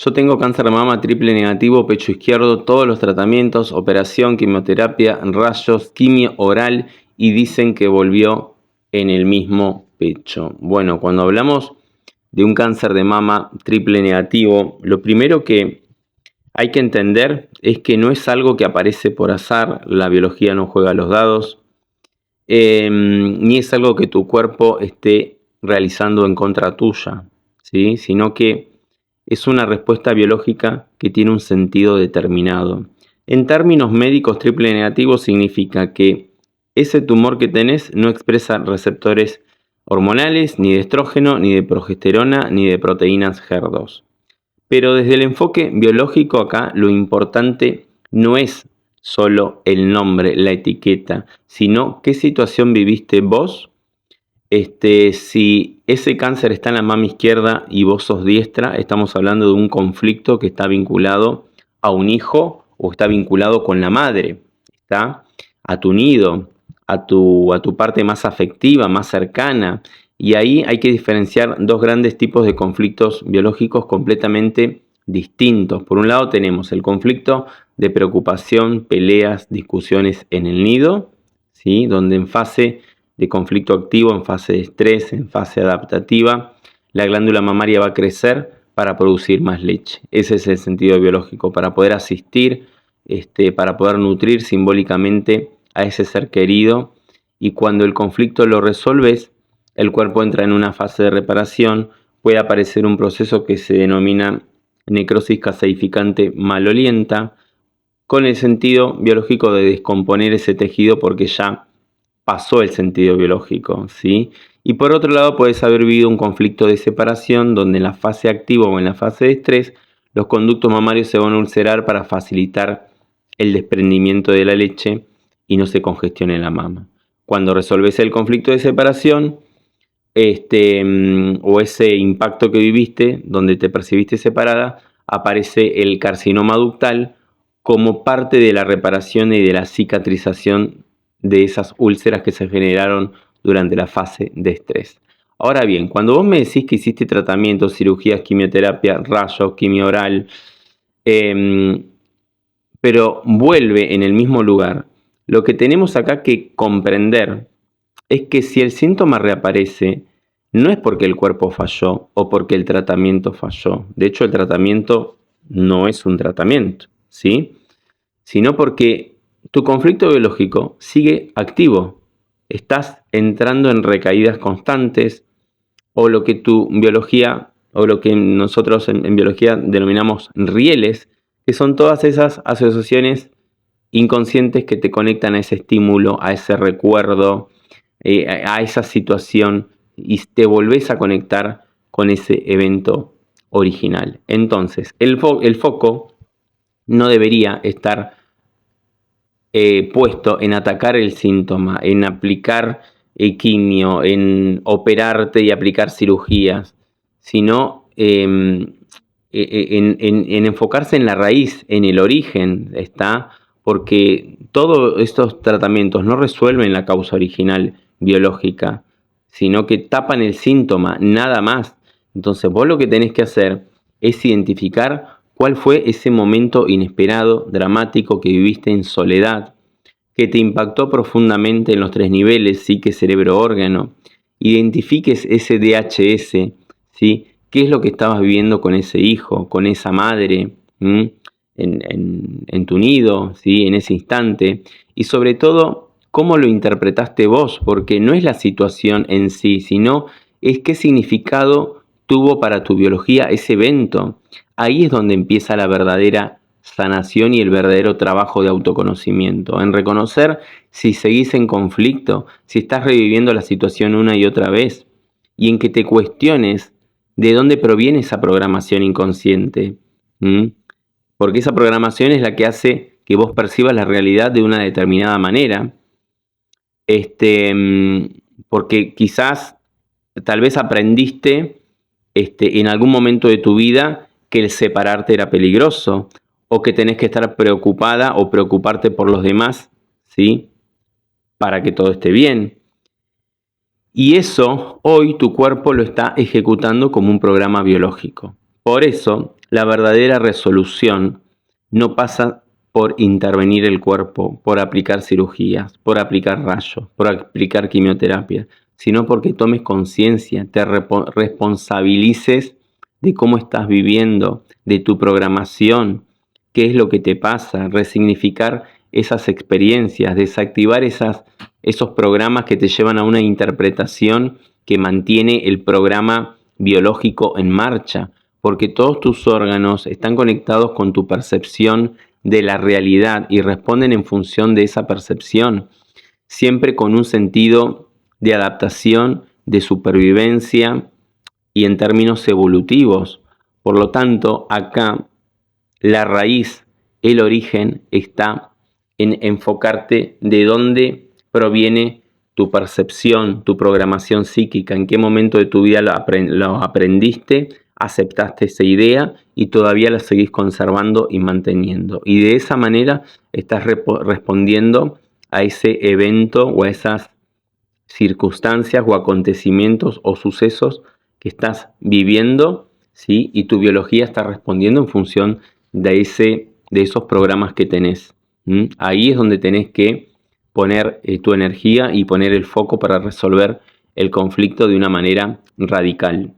Yo tengo cáncer de mama triple negativo, pecho izquierdo, todos los tratamientos, operación, quimioterapia, rayos, quimio oral y dicen que volvió en el mismo pecho. Bueno, cuando hablamos de un cáncer de mama triple negativo, lo primero que hay que entender es que no es algo que aparece por azar, la biología no juega los dados, ni es algo que tu cuerpo esté realizando en contra tuya, ¿sí? Sino que es una respuesta biológica que tiene un sentido determinado. En términos médicos, triple negativo significa que ese tumor que tenés no expresa receptores hormonales, ni de estrógeno, ni de progesterona, ni de proteínas HER2. Pero desde el enfoque biológico acá lo importante no es solo el nombre, la etiqueta, sino qué situación viviste vos. Si ese cáncer está en la mama izquierda y vos sos diestra, estamos hablando de un conflicto que está vinculado a un hijo o está vinculado con la madre, está a tu nido, a tu parte más afectiva, más cercana. Y ahí hay que diferenciar dos grandes tipos de conflictos biológicos completamente distintos. Por un lado tenemos el conflicto de preocupación, peleas, discusiones en el nido, ¿sí? Donde en fase de conflicto activo, en fase de estrés, en fase adaptativa, la glándula mamaria va a crecer para producir más leche. Ese es el sentido biológico, para poder asistir, para poder nutrir simbólicamente a ese ser querido. Y cuando el conflicto lo resolves, el cuerpo entra en una fase de reparación, puede aparecer un proceso que se denomina necrosis caseificante malolienta, con el sentido biológico de descomponer ese tejido porque ya pasó el sentido biológico, ¿sí? Y por otro lado puedes haber vivido un conflicto de separación donde en la fase activa o en la fase de estrés los conductos mamarios se van a ulcerar para facilitar el desprendimiento de la leche y no se congestione la mama. Cuando resolves el conflicto de separación, o ese impacto que viviste, donde te percibiste separada, aparece el carcinoma ductal como parte de la reparación y de la cicatrización de esas úlceras que se generaron durante la fase de estrés. Ahora bien, cuando vos me decís que hiciste tratamientos, cirugías, quimioterapia, rayos, quimio oral, pero vuelve en el mismo lugar, lo que tenemos acá que comprender es que si el síntoma reaparece, no es porque el cuerpo falló o porque el tratamiento falló. De hecho, el tratamiento no es un tratamiento, ¿sí? Sino porque tu conflicto biológico sigue activo. Estás entrando en recaídas constantes o lo que tu biología o lo que nosotros en biología denominamos rieles, que son todas esas asociaciones inconscientes que te conectan a ese estímulo, a ese recuerdo, a esa situación y te volvés a conectar con ese evento original. Entonces, el foco no debería estar puesto en atacar el síntoma, en aplicar quimio, en operarte y aplicar cirugías, sino en enfocarse en la raíz, en el origen, ¿está? Porque todos estos tratamientos no resuelven la causa original biológica, sino que tapan el síntoma, nada más. Entonces vos lo que tenés que hacer es identificar cuál fue ese momento inesperado, dramático que viviste en soledad, que te impactó profundamente en los 3 niveles, psique, cerebro, órgano. Identifiques ese DHS, ¿sí? ¿Qué es lo que estabas viviendo con ese hijo, con esa madre, en tu nido, ¿sí? En ese instante? Y sobre todo, ¿cómo lo interpretaste vos? Porque no es la situación en sí, sino es qué significado tuvo para tu biología ese evento. Ahí es donde empieza la verdadera sanación y el verdadero trabajo de autoconocimiento, en reconocer si seguís en conflicto, si estás reviviendo la situación una y otra vez, y en que te cuestiones de dónde proviene esa programación inconsciente. Porque esa programación es la que hace que vos percibas la realidad de una determinada manera. Porque quizás, tal vez aprendiste en algún momento de tu vida que el separarte era peligroso, o que tenés que estar preocupada o preocuparte por los demás, ¿sí? Para que todo esté bien. Y eso hoy tu cuerpo lo está ejecutando como un programa biológico. Por eso La verdadera resolución no pasa por intervenir el cuerpo, por aplicar cirugías, por aplicar rayos, por aplicar quimioterapia, sino porque tomes conciencia, te responsabilices de cómo estás viviendo, de tu programación, qué es lo que te pasa, resignificar esas experiencias, desactivar esos programas que te llevan a una interpretación que mantiene el programa biológico en marcha, porque todos tus órganos están conectados con tu percepción de la realidad y responden en función de esa percepción, siempre con un sentido de adaptación, de supervivencia y en términos evolutivos. Por lo tanto, acá la raíz, el origen está en enfocarte de dónde proviene tu percepción, tu programación psíquica, en qué momento de tu vida lo aprendiste, aceptaste esa idea y todavía la seguís conservando y manteniendo. Y de esa manera estás respondiendo a ese evento o a esas circunstancias o acontecimientos o sucesos que estás viviendo, ¿sí? Y tu biología está respondiendo en función de esos programas que tenés. Ahí es donde tenés que poner tu energía y poner el foco para resolver el conflicto de una manera radical.